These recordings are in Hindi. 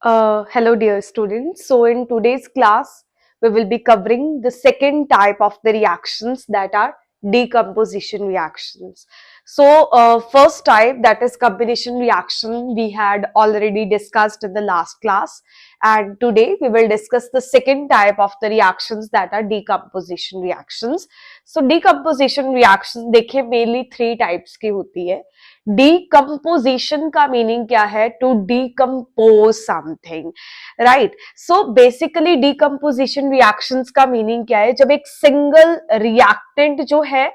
Hello, dear students. So, in today's class, we will be covering the second type of the reactions that are decomposition reactions. So, first type, that is combination reaction, we had already discussed in the last class, and today we will discuss the second type of the reactions that are decomposition reactions. So, decomposition reactions देखिए mainly three types की होती है. डीकम्पोजिशन का मीनिंग क्या है? To decompose something, right? So basically decomposition reactions का मीनिंग क्या है? जब एक सिंगल रिएक्टेंट जो है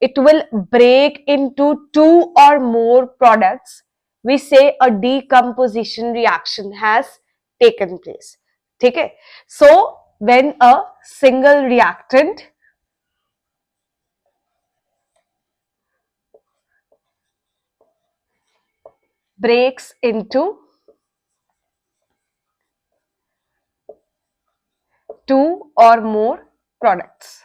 it will break into two or more products, we say a decomposition reaction has taken place. ठीक है? So when a single reactant breaks into two or more products.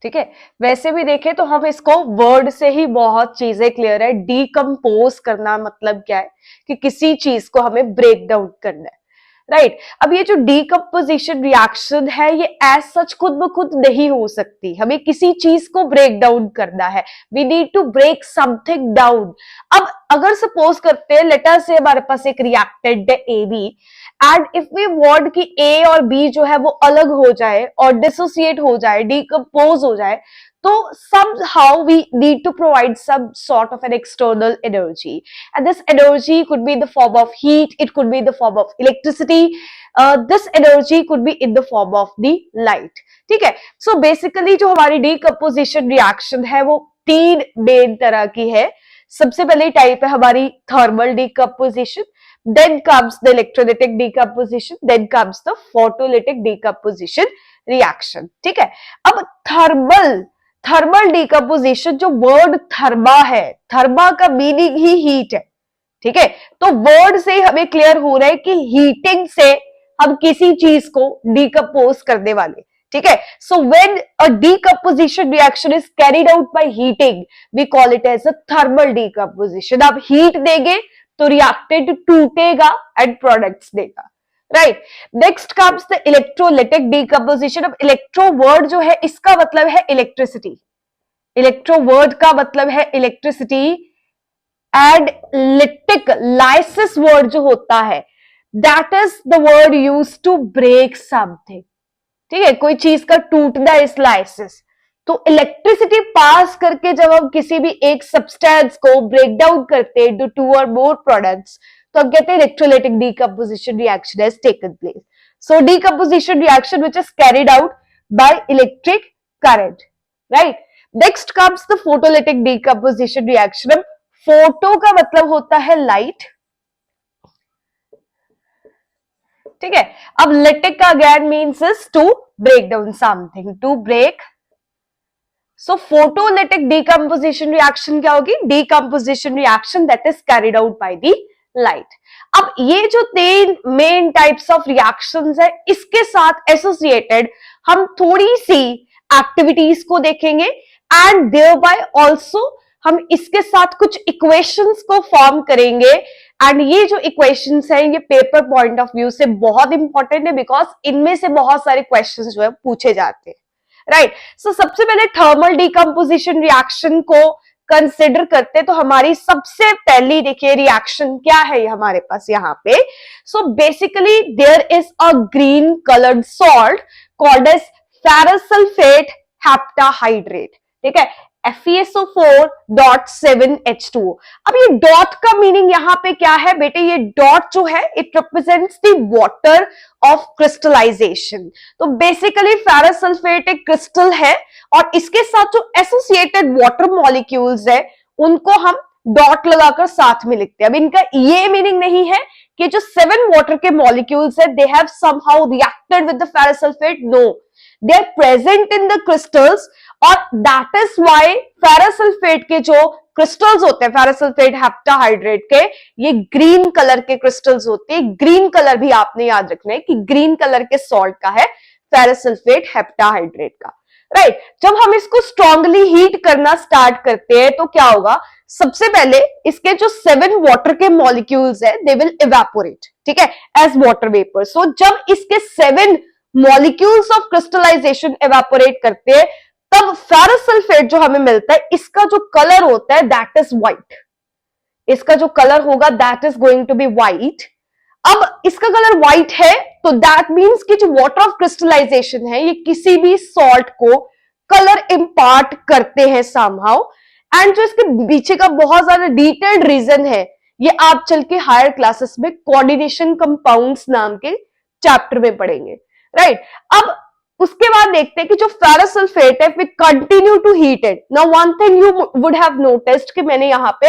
ठीक है, वैसे भी देखें तो हम इसको वर्ड से ही बहुत चीजें क्लियर है. डीकम्पोज करना मतलब क्या है? कि किसी चीज को हमें ब्रेक डाउन करना है, राइट? अब ये जो डीकम्पोजिशन रिएक्शन है, ये एज सच खुद ब खुद नहीं हो सकती. हमें किसी चीज को ब्रेक डाउन करना है. We need to break something down. अब अगर सपोज करते हैं, लेट अस से हमारे पास एक रिएक्टेंट है A B, and if we want कि ए और बी जो है वो अलग हो जाए और डिसोसिएट हो जाए, डीकम्पोज हो जाए, तो somehow we need to provide some sort of an external energy, and this energy could be in the form of heat, it could be in the form of electricity, this energy could be in the form of the light. ठीक है? So basically जो हमारी decomposition reaction है वो तीन मेन तरह की है. सबसे पहले टाइप है हमारी thermal decomposition, then comes the electrolytic decomposition, then comes the photolytic decomposition reaction. ठीक है? अब थर्मल डीकम्पोजिशन, जो वर्ड थर्मा है, थर्मा का मीनिंग ही हीट है. ठीक है? तो वर्ड से ही हमें क्लियर हो रहा है कि हीटिंग से हम किसी चीज को डीकम्पोज करने वाले. ठीक है? So when a decomposition reaction is carried out by heating, we call it as a thermal decomposition. आप हीट देंगे तो रिएक्टेंट टूटेगा एंड प्रोडक्ट्स देगा, right? Next comes the electrolytic decomposition. अब इलेक्ट्रो वर्ड जो है, इसका मतलब है इलेक्ट्रिसिटी. इलेक्ट्रो वर्ड का मतलब है electricity, and lytic lysis word जो होता है, that is the word use to break something. ठीक है? कोई चीज का टूटना इज लाइसिस. तो इलेक्ट्रिसिटी पास करके जब हम किसी भी एक सब्सटेंस को ब्रेक डाउन करते हैं इनटू टू और मोर प्रोडक्ट्स, तो हम कहते हैं electrolytic decomposition reaction has taken place. So decomposition reaction which is carried out by electric current, right? Next comes the photolytic decomposition reaction. Photo का मतलब होता है लाइट. ठीक है? अब लिटिक का again means is to break down something, to break. So photolytic decomposition reaction क्या होगी? Decomposition reaction that is carried out by the light. अब ये जो तीन मेन टाइप्स ऑफ रिएक्शंस है, इसके साथ एसोसिएटेड हम थोड़ी सी एक्टिविटीज को देखेंगे, एंड देयर बाय ऑल्सो हम इसके साथ कुछ इक्वेशंस को फॉर्म करेंगे. एंड ये जो इक्वेशंस हैं, ये पेपर पॉइंट ऑफ व्यू से बहुत इंपॉर्टेंट है, बिकॉज इनमें से बहुत सारे क्वेश्चंस जो है पूछे जाते हैं, राइट? सो सबसे पहले थर्मल डीकम्पोजिशन रिएक्शन को कंसिडर करते, तो हमारी सबसे पहली देखिए रिएक्शन क्या है हमारे पास यहाँ पे. So basically there is a green coloured salt called as ferrous sulphate heptahydrate. ठीक है? FeSO4.7H2O. अब ये डॉट का मीनिंग यहाँ पे क्या है बेटे? ये डॉट जो है, it represents the water of crystallisation. तो बेसिकली फेरस सल्फेट एक क्रिस्टल है, और इसके साथ जो एसोसिएटेड वाटर मॉलिक्यूल्स है, उनको हम डॉट लगाकर साथ में लिखते हैं. अब इनका ये मीनिंग नहीं है कि जो 7 वाटर के मॉलिक्यूल्स है, they have somehow reacted with the ferrous sulphate. No, they are present in the crystals, और that is why ferrous sulphate के जो क्रिस्टल्स होते हैं, फेरस सल्फेट हेप्टाहाइड्रेट के, ये ग्रीन कलर के क्रिस्टल्स होते हैं. ग्रीन कलर भी आपने याद रखना है कि ग्रीन कलर के सॉल्ट का है फेरस सल्फेट हेप्टाहाइड्रेट का. राइट। जब हम इसको स्ट्रांगली हीट करना स्टार्ट करते हैं तो क्या होगा, सबसे पहले इसके जो 7 वाटर के मॉलिक्यूल्स है दे विल इवेपोरेट, ठीक है, एज वाटर वेपर। सो जब इसके 7 मॉलिक्यूल्स ऑफ क्रिस्टलाइजेशन इवेपोरेट करते हैं तब फेरस सल्फेट जो हमें मिलता है इसका जो कलर होता है दैट इज व्हाइट। इसका जो कलर होगा that is going to be white. अब इसका कलर व्हाइट है तो दैट मीन्स कि जो वाटर ऑफ क्रिस्टलाइजेशन है ये किसी भी सॉल्ट को कलर इंपार्ट करते हैं समहाउ। एंड जो इसके पीछे का बहुत ज्यादा डिटेल्ड रीजन है ये आप चल के हायर क्लासेस में कोऑर्डिनेशन कंपाउंड्स नाम के चैप्टर में पढ़ेंगे, राइट। अब उसके बाद देखते हैं कि जो फेरस सल्फेट है we continue to heat it. Now one thing you would have noticed कि मैंने यहां पे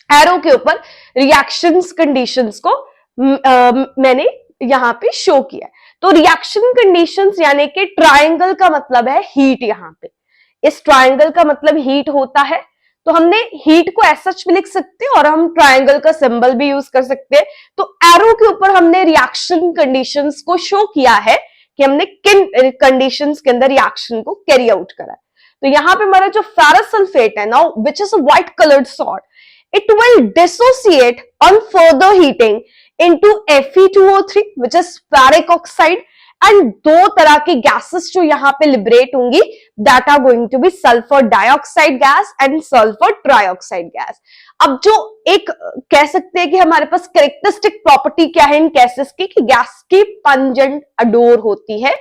एरो के ऊपर रिएक्शंस कंडीशंस को मैंने यहां पे शो किया। तो रिएक्शन कंडीशंस यानी कि ट्रायंगल का मतलब है हीट। यहां पे इस ट्रायंगल का मतलब हीट होता है तो हमने हीट को एज सच भी लिख सकते हैं और हम ट्रायंगल का सिंबल भी यूज कर सकते हैं। तो एरो के ऊपर हमने रिएक्शन कंडीशंस को शो किया है कि हमने किन कंडीशंस के अंदर रिएक्शन को कैरी आउट करा। तो यहां पे हमारा जो फेरस सल्फेट है now which is a white coloured salt, it will dissociate on further heating into Fe2O3 which is ferric oxide and दो तरह की गैसेस जो यहां पे लिबरेट होंगी that are going to be sulfur dioxide gas and sulfur trioxide gas। अब जो एक कह सकते हैं कि हमारे पास कैरेक्टरिस्टिक प्रॉपर्टी क्या है इन गैसेस की कि गैस की पंजेंट अडोर होती है,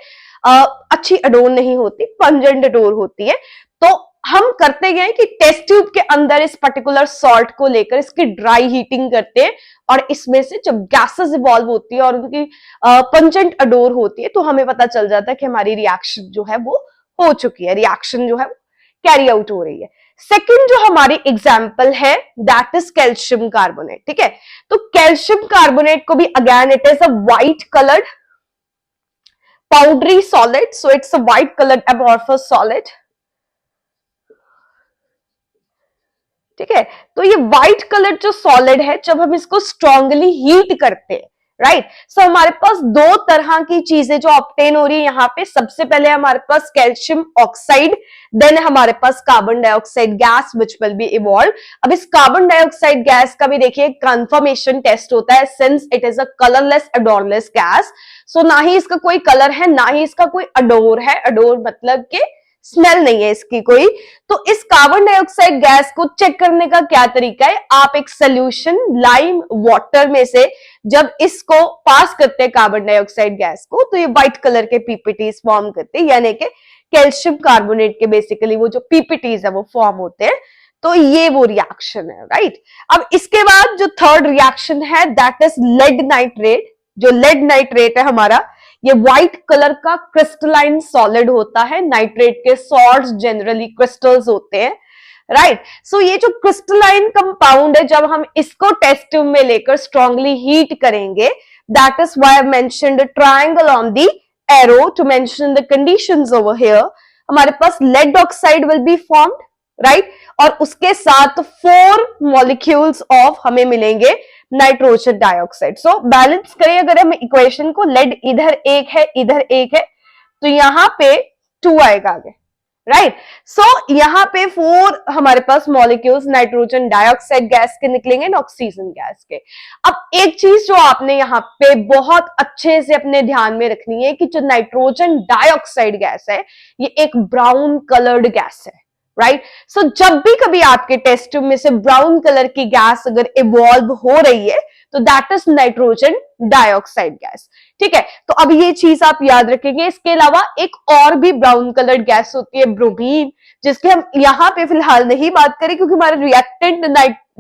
अच्छी अडोर नहीं होती, पंजेंट अडोर होती है। तो हम करते गए कि टेस्ट ट्यूब के अंदर इस पर्टिकुलर सॉल्ट को लेकर इसकी ड्राई हीटिंग करते हैं और इसमें से जब गैसेस इवॉल्व होती है और उनकी पंजेंट अडोर होती है तो हमें पता चल जाता है कि हमारी रिएक्शन जो है वो हो चुकी है, रिएक्शन जो है वो कैरी आउट हो रही है। सेकंड जो हमारी एग्जाम्पल है दैट इज कैल्शियम कार्बोनेट, ठीक है। तो कैल्शियम कार्बोनेट को भी again it is a white coloured powdery solid, so it's a white coloured amorphous solid, ठीक है। तो ये व्हाइट कलर जो सॉलिड है जब हम इसको स्ट्रांगली हीट करते हैं, राइट, सो हमारे पास दो तरह की चीजें जो ऑब्टेन हो रही है यहाँ पे। सबसे पहले हमारे पास कैल्शियम ऑक्साइड, देन हमारे पास carbon dioxide gas which will be evolve. अब इस कार्बन डाइऑक्साइड गैस का भी देखिए कंफर्मेशन टेस्ट होता है since it is a colourless odourless gas. So ना ही इसका कोई कलर है ना ही इसका कोई अडोर है, अडोर मतलब कि स्मेल नहीं है इसकी कोई। तो इस कार्बन डाइऑक्साइड गैस को चेक करने का क्या तरीका है, आप एक सोल्यूशन लाइम वाटर में से जब इसको पास करते हैं कार्बन डाइऑक्साइड गैस को तो ये व्हाइट कलर के पीपीटीज फॉर्म करते हैं, यानी कि कैल्शियम कार्बोनेट के बेसिकली वो जो पीपीटीज है वो फॉर्म होते हैं। तो ये वो रिएक्शन है, राइट। अब इसके बाद जो थर्ड रिएक्शन है दैट इज लेड नाइट्रेट। जो लेड नाइट्रेट है हमारा ये व्हाइट कलर का क्रिस्टलाइन सॉलिड होता है, नाइट्रेट के सॉल्ट्स जनरली क्रिस्टल्स होते हैं, राइट। सो ये जो क्रिस्टलाइन कंपाउंड है जब हम इसको टेस्ट ट्यूब में लेकर स्ट्रांगली हीट करेंगे that is why I mentioned a triangle on the arrow to mention the conditions over here. हमारे पास lead oxide will be formed, right, और उसके साथ 4 मॉलिक्यूल्स ऑफ हमें मिलेंगे नाइट्रोजन डाइऑक्साइड। सो बैलेंस करें अगर हम इक्वेशन को, लेड इधर एक है इधर एक है तो यहां पे 2 आएगा आगे, राइट। सो यहां पे 4 हमारे पास मॉलिक्यूल्स नाइट्रोजन डाइऑक्साइड गैस के निकलेंगे ना ऑक्सीजन गैस के। अब एक चीज जो आपने यहाँ पे बहुत अच्छे से अपने ध्यान में रखनी है कि जो नाइट्रोजन डाइऑक्साइड गैस है ये एक ब्राउन कलर्ड गैस है, राइट। सो जब भी कभी आपके टेस्ट ट्यूब में से ब्राउन कलर की गैस अगर इवॉल्व हो रही है तो that is nitrogen dioxide gas, ठीक है। तो अब ये चीज आप याद रखेंगे। इसके अलावा एक और भी ब्राउन कलर्ड गैस होती है ब्रोमीन, जिसके हम यहाँ पे फिलहाल नहीं बात करें क्योंकि हमारा रिएक्टेंट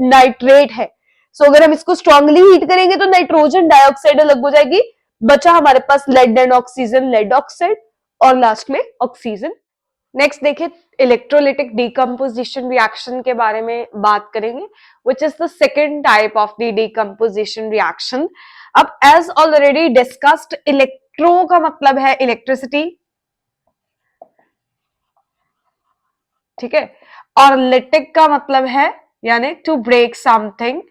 नाइट्रेट है। सो अगर हम इसको स्ट्रांगली हीट करेंगे तो नाइट्रोजन डाइऑक्साइड अलग हो जाएगी, बचा हमारे पास lead and oxygen, lead oxide और लास्ट में ऑक्सीजन। नेक्स्ट देखिए इलेक्ट्रोलिटिक डीकम्पोजिशन रिएक्शन के बारे में बात करेंगे which is the second type of the decomposition reaction। अब as already discussed इलेक्ट्रो का मतलब है इलेक्ट्रिसिटी, ठीक है, और लिटिक का मतलब है यानी to break something,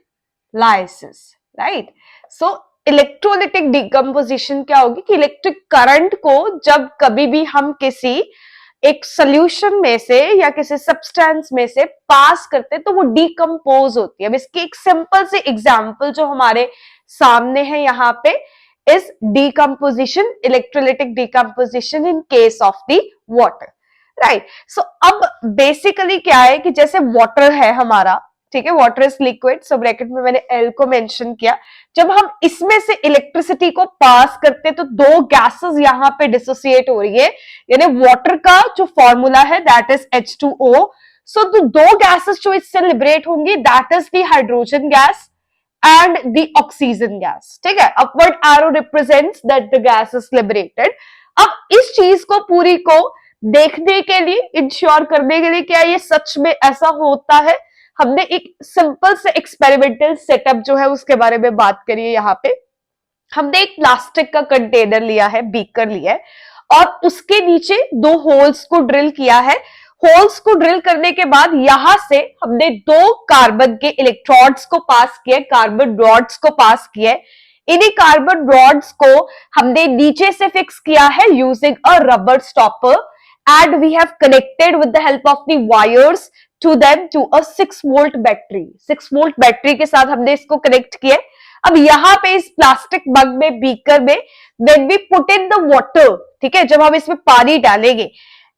lysis, right. So electrolytic decomposition क्या होगी कि इलेक्ट्रिक करंट को जब कभी भी हम किसी एक सोल्यूशन में से या किसी सब्सटेंस में से पास करते तो वो डिकम्पोज होती है। अब इसकी एक सिंपल सी एग्जांपल जो हमारे सामने है यहाँ पे is decomposition, electrolytic decomposition in case of the water, right. So अब बेसिकली क्या है कि जैसे वाटर है हमारा, ठीक है, water is liquid, so bracket में मैंने एल को मेंशन किया। जब हम इसमें से इलेक्ट्रिसिटी को पास करते तो दो गैसेस यहां पे डिसोसिएट हो रही है, यानी वाटर का जो फॉर्मूला है दैट इज H2O। सो दो गैसेस जो इससे लिबरेट होंगी that is the hydrogen gas and the oxygen gas, ठीक है। Upward arrow represents that the gas is liberated. अब इस चीज को पूरी को देखने के लिए, इंश्योर करने के लिए क्या ये सच में ऐसा होता है, हमने एक सिंपल से एक्सपेरिमेंटल सेटअप जो है उसके बारे में बात करी है। यहाँ पे हमने एक प्लास्टिक का कंटेनर लिया है, बीकर लिया है, और उसके नीचे दो होल्स को ड्रिल किया है। होल्स को ड्रिल करने के बाद यहां से हमने दो कार्बन के इलेक्ट्रोड्स को पास किया, कार्बन रॉड्स को पास किया। इन्हीं कार्बन रॉड्स को हमने नीचे से फिक्स किया है using a rubber stopper and we have connected with the help of the wires to them to a 6 volt battery. 6 volt battery के साथ हमने इसको कनेक्ट किया। अब यहाँ पे इस प्लास्टिक मग में, बीकर में, when we put in the water, ठीक है, जब हम इसमें पानी डालेंगे,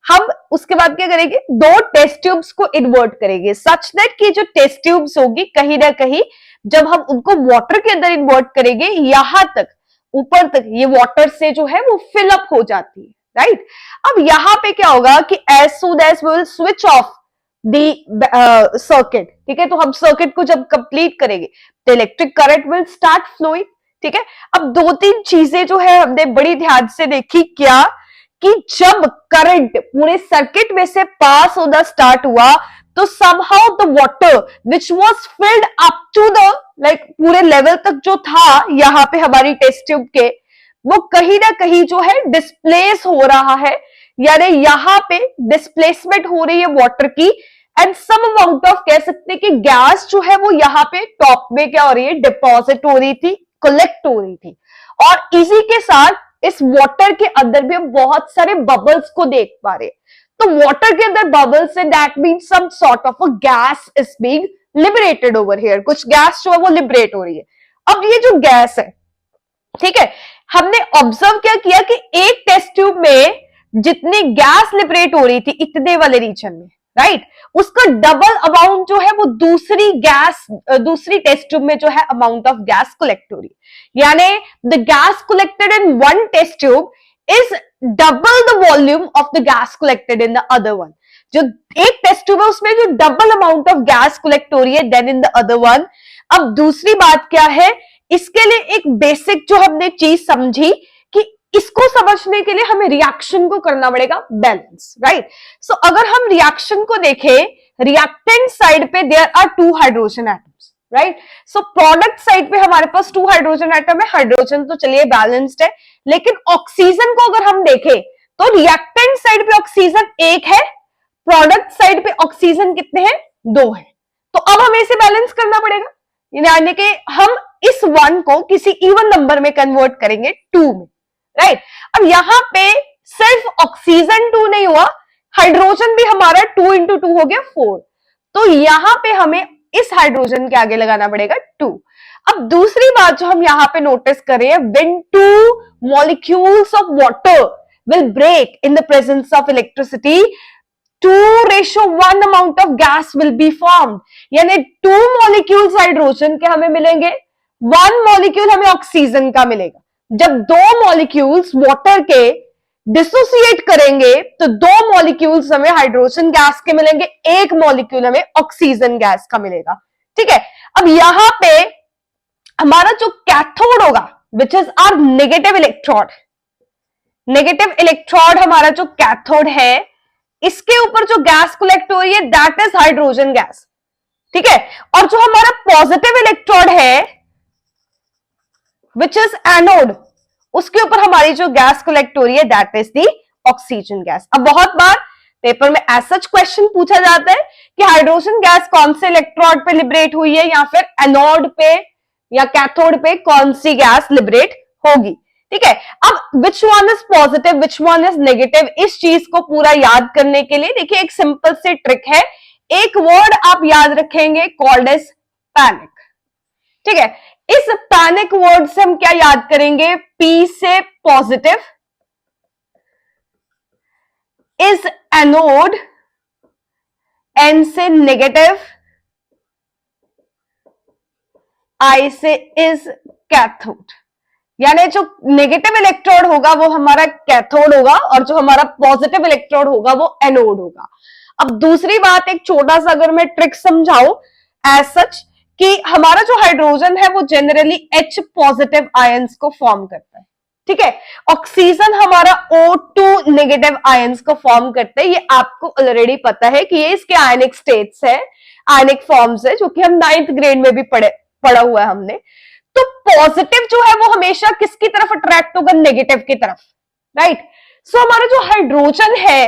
हम उसके बाद क्या करेंगे, दो टेस्ट ट्यूब्स को इन्वर्ट करेंगे सच दैट कि जो टेस्ट ट्यूब्स होगी कहीं ना कहीं जब हम उनको वाटर के अंदर इन्वर्ट करेंगे यहां तक ऊपर तक ये वाटर से जो है वो फिलअप हो जाती है, राइट। अब यहां पे क्या होगा कि as soon as we will switch off the circuit, ठीक है, तो हम सर्किट को जब कंप्लीट करेंगे तो electric current will start flowing, ठीक है। अब दो तीन चीजें जो है हमने बड़ी ध्यान से देखी, क्या कि जब करंट पूरे सर्किट में से पास होना स्टार्ट हुआ तो somehow the water which was filled up to the like पूरे लेवल तक जो था यहाँ पे हमारी टेस्ट ट्यूब के, वो कहीं ना कहीं जो है डिस्प्लेस हो रहा है, यानी यहाँ पे डिस्प्लेसमेंट हो रही है वाटर की, एंड सम अमाउंट ऑफ कह सकते हैं कि गैस जो है वो यहाँ पे टॉप में क्या हो रही है, डिपॉजिट हो रही थी, कलेक्ट हो रही थी। और इसी के साथ इस वाटर के अंदर भी हम बहुत सारे बबल्स को देख पा रहे हैं। तो वाटर के अंदर बबल्स है, that means some sort of a gas is being liberated over here, कुछ गैस जो है वो लिबरेट हो रही है। अब ये जो गैस है, ठीक है, हमने ऑब्जर्व क्या किया कि एक टेस्ट ट्यूब में जितनी गैस लिबरेट हो रही थी इतने वाले रीजन में, राइट, उसका डबल अमाउंट जो है वो दूसरी टेस्ट ट्यूब में जो है अमाउंट ऑफ गैस कलेक्ट हो रही है, यानी the gas collected in one test tube is double the volume of the gas collected in the other one. जो एक टेस्ट ट्यूब है उसमें जो double amount of gas collect हो रही है then in the other one. अब दूसरी बात क्या है, इसके लिए एक बेसिक जो हमने चीज समझी कि इसको समझने के लिए हमें रिएक्शन को करना पड़ेगा बैलेंस, राइट। सो अगर हम रिएक्शन को देखें, रिएक्टेंट साइड पे there are 2 hydrogen atoms, right. So product side पे हमारे पास 2 हाइड्रोजन एटम है, हाइड्रोजन तो चलिए बैलेंस्ड है, लेकिन ऑक्सीजन को अगर हम देखें तो रिएक्टेंट साइड पे ऑक्सीजन 1 है, प्रोडक्ट साइड पे ऑक्सीजन कितने हैं, 2 है। तो अब हमें इसे बैलेंस करना पड़ेगा, यानी कि हम इस 1 को किसी इवन नंबर में कन्वर्ट करेंगे 2 में, राइट। अब यहां पे सिर्फ ऑक्सीजन 2 नहीं हुआ, हाइड्रोजन भी हमारा 2 into 2 हो गया 4, तो यहां पे हमें इस हाइड्रोजन के आगे लगाना पड़ेगा 2। अब दूसरी बात जो हम यहां पे नोटिस कर रहे हैं, when 2 molecules of water will break in the presence of electricity, 2:1 amount of gas will be formed, यानी 2 मॉलिक्यूल्स हाइड्रोजन के हमें मिलेंगे, 1 मॉलिक्यूल हमें ऑक्सीजन का मिलेगा। जब 2 मॉलिक्यूल्स वाटर के डिसोसिएट करेंगे तो 2 मॉलिक्यूल्स हमें हाइड्रोजन गैस के मिलेंगे, 1 मॉलिक्यूल हमें ऑक्सीजन गैस का मिलेगा, ठीक है। अब यहां पे हमारा जो कैथोड होगा which is our negative electrode हमारा जो कैथोड है, इसके ऊपर जो गैस कलेक्ट हो रही है दैट इज हाइड्रोजन गैस, ठीक है। और जो हमारा पॉजिटिव इलेक्ट्रोड है विच इज एनोड, उसके ऊपर हमारी जो गैस कलेक्ट हो रही है that is the oxygen gas. अब बहुत बार पेपर में एज सच क्वेश्चन पूछा जाता है कि हाइड्रोजन गैस कौन से इलेक्ट्रोड पे लिबरेट हुई है, या फिर एनोड पे या कैथोड पे कौन सी गैस लिबरेट होगी। ठीक है। अब which one is positive which one is negative, इस चीज को पूरा याद करने के लिए देखिए एक सिंपल सी ट्रिक है, एक वर्ड आप याद रखेंगे कॉल्ड एज पैनिक। ठीक है, इस पैनिक वर्ड से हम क्या याद करेंगे, पी से पॉजिटिव, इज एनोड, एन से नेगेटिव, आई से इज कैथोड। यानी जो नेगेटिव इलेक्ट्रोड होगा वो हमारा कैथोड होगा और जो हमारा पॉजिटिव इलेक्ट्रोड होगा वो एनोड होगा। अब दूसरी बात, एक छोटा सा अगर मैं ट्रिक समझाऊं एज सच, कि हमारा जो हाइड्रोजन है वो जनरली H पॉजिटिव आयंस को फॉर्म करता है। ठीक है, ऑक्सीजन हमारा O2 नेगेटिव आयंस को फॉर्म करते हैं। ये आपको ऑलरेडी पता है कि ये इसके आयनिक स्टेट्स है, आयनिक फॉर्म्स है, जो कि हम 9th ग्रेड में भी पढ़ा हुआ है हमने। तो पॉजिटिव जो है वो हमेशा किसकी तरफ अट्रैक्ट होगा, नेगेटिव की तरफ, राइट। सो हमारा जो हाइड्रोजन है,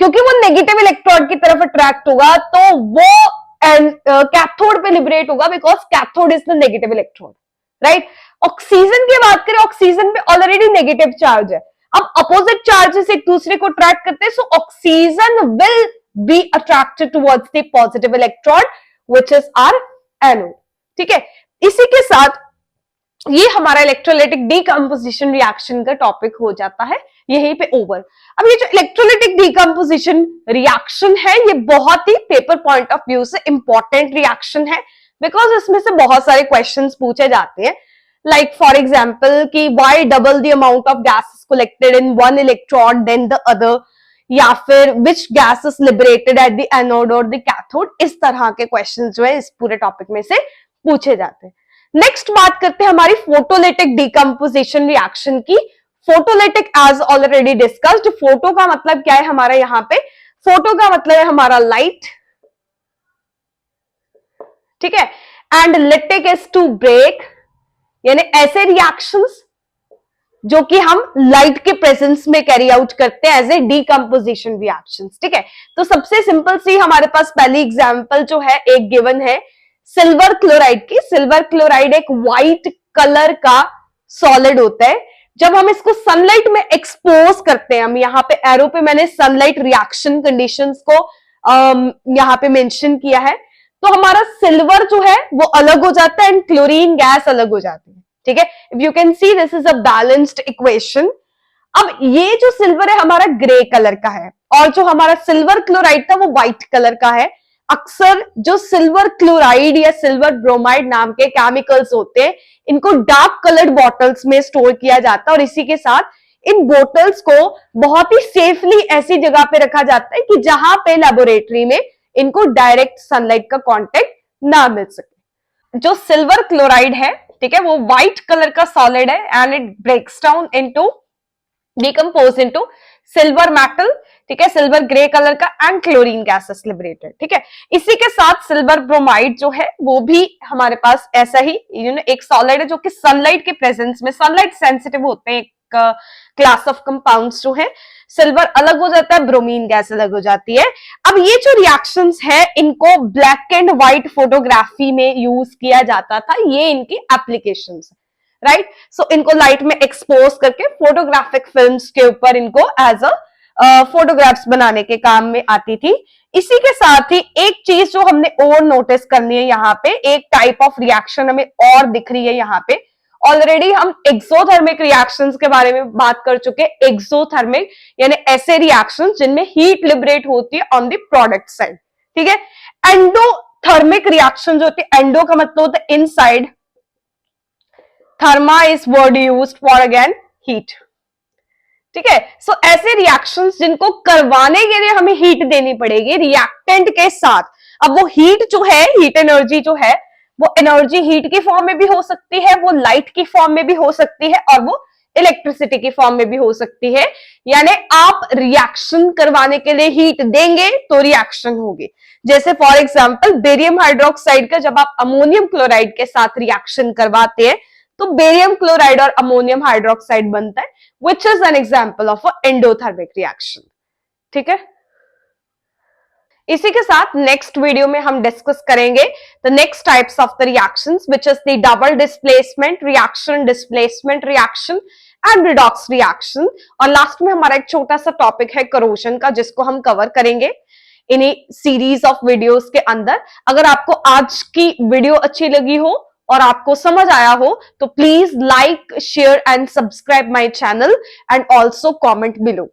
क्योंकि वो नेगेटिव इलेक्ट्रॉन की तरफ अट्रैक्ट होगा तो वो कैथोड पे लिबरेट होगा, because cathode is the negative electron, right. Oxygen की बात करें, ऑक्सीजन पे ऑलरेडी नेगेटिव चार्ज है। अब अपोजिट चार्जेस एक दूसरे को अट्रैक्ट करते हैं, so oxygen will be attracted towards the positive electron which is our anode. ठीक है, इसी के साथ ये हमारा इलेक्ट्रोलाइटिक डीकंपोजिशन रिएक्शन का टॉपिक हो जाता है यहीं पे ओवर। अब ये जो इलेक्ट्रोलाइटिक डीकंपोजिशन रिएक्शन है, ये बहुत ही पेपर पॉइंट ऑफ व्यू से इंपॉर्टेंट रिएक्शन है, बिकॉज इसमें से बहुत सारे क्वेश्चंस पूछे जाते हैं। लाइक फॉर एग्जांपल कि why double the amount of gas is collected in one electron then the other, या फिर which gas is liberated at the anode और द कैथोड। इस तरह के क्वेश्चन जो है इस पूरे टॉपिक में से पूछे जाते हैं। नेक्स्ट बात करते हैं हमारी फोटोलिटिक डीकंपोजिशन रिएक्शन की। Photolytic as already discussed, photo का मतलब क्या है हमारा, यहां पे फोटो का मतलब है हमारा लाइट, ठीक है, and lytic is to break, यानी ऐसे रिएक्शंस जो कि हम लाइट के प्रेजेंस में कैरी आउट करते हैं एज ए डीकंपोजिशन रिएक्शंस। ठीक है, तो सबसे सिंपल सी हमारे पास पहली एग्जांपल जो है एक गिवन है सिल्वर क्लोराइड की। सिल्वर क्लोराइड एक व्हाइट कलर का सॉलिड होता है। जब हम इसको सनलाइट में एक्सपोज करते हैं, हम यहाँ पे एरो पे मैंने सनलाइट रिएक्शन कंडीशंस को यहाँ पे मेंशन किया है, तो हमारा सिल्वर जो है वो अलग हो जाता है एंड क्लोरीन गैस अलग हो जाती है। ठीक है, if you can see this is a balanced equation. अब ये जो सिल्वर है हमारा ग्रे कलर का है और जो हमारा सिल्वर क्लोराइड था वो व्हाइट कलर का है। अक्सर जो सिल्वर क्लोराइड या सिल्वर ब्रोमाइड नाम के केमिकल्स होते हैं, इनको डार्क कलर्ड बॉटल्स में स्टोर किया जाता है और इसी के साथ इन बोतल्स को बहुत ही सेफली ऐसी जगह पे रखा जाता है कि जहां पे लेबोरेटरी में इनको डायरेक्ट सनलाइट का कांटेक्ट ना मिल सके। जो सिल्वर क्लोराइड है, ठीक है, वो व्हाइट कलर का सॉलिड है and it breaks down into decompose into silver metal, ठीक है, सिल्वर ग्रे कलर का एंड क्लोरीन गैसेस लिबरेटेड। ठीक है, इसी के साथ सिल्वर ब्रोमाइड जो है वो भी हमारे पास ऐसा ही एक सॉलिड है जो कि सनलाइट के प्रेजेंस में, सनलाइट सेंसिटिव होते हैं, एक क्लास ऑफ कंपाउंड्स जो है। सिल्वर अलग हो जाता है, ब्रोमीन गैस अलग हो जाती है। अब ये जो रिएक्शंस है इनको ब्लैक एंड व्हाइट फोटोग्राफी में यूज किया जाता था, ये इनकी एप्लीकेशंस है, राइट। सो इनको लाइट में एक्सपोज करके फोटोग्राफिक फिल्म्स के ऊपर इनको एज अ फोटोग्राफ्स बनाने के काम में आती थी। इसी के साथ ही एक चीज जो हमने और नोटिस करनी है, यहाँ पे एक टाइप ऑफ रिएक्शन हमें और दिख रही है। यहाँ पे ऑलरेडी हम एक्सोथर्मिक रिएक्शंस के बारे में बात कर चुके हैं। एक्सोथर्मिक यानी ऐसे रिएक्शंस जिनमें हीट लिबरेट होती है ऑन द प्रोडक्ट साइड, ठीक है। एंडोथर्मिक रिएक्शन जो होती है, एंडो का मतलब होता है inside, thermo is word used for again heat, ठीक है। सो ऐसे रिएक्शंस जिनको करवाने के लिए हमें हीट देनी पड़ेगी रिएक्टेंट के साथ। अब वो हीट जो है, हीट एनर्जी जो है, वो एनर्जी हीट की फॉर्म में भी हो सकती है, वो लाइट की फॉर्म में भी हो सकती है और वो इलेक्ट्रिसिटी की फॉर्म में भी हो सकती है। यानी आप रिएक्शन करवाने के लिए हीट देंगे तो रिएक्शन होगी। जैसे फॉर एग्जांपल बेरियम हाइड्रोक्साइड का जब आप अमोनियम क्लोराइड के साथ रिएक्शन करवाते हैं तो बेरियम क्लोराइड और अमोनियम हाइड्रोक्साइड बनता है, which is an example of a endothermic reaction। ठीक है, इसी के साथ नेक्स्ट वीडियो में हम डिस्कस करेंगे the next types of the reactions, which is the double displacement reaction, displacement reaction and redox reaction, और लास्ट में हमारा एक छोटा सा टॉपिक है करोजन का, जिसको हम कवर करेंगे इन्हीं सीरीज ऑफ वीडियोस के अंदर। अगर आपको आज की वीडियो अच्छी लगी हो और आपको समझ आया हो तो please like, share and subscribe my channel and also comment below.